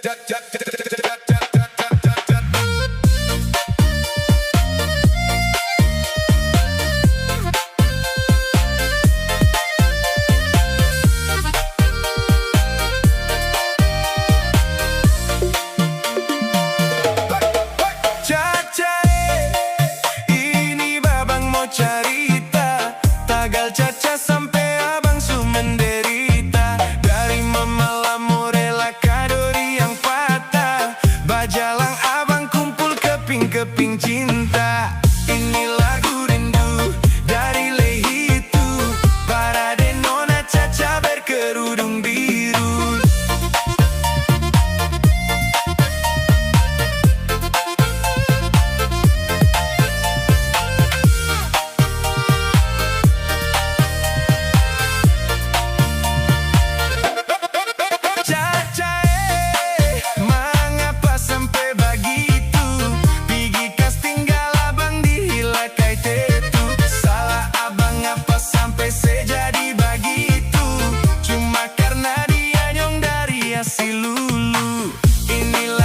Ini babang mau cerita, tagal Caca sampai abang su menderita. Dari mama lamu rela kadori yang patah, bajalang abang kumpul keping-keping cinta. Ini lagu rindu dari Lehitu, parade nona Caca berkerudung biru. Caca, mengapa sampai begitu? Pigi kas tinggal abang dihilakai tetu. Salah abang apa sampai sejadi begitu? Cuma karena dia nyong dari hasil lulu. Inilah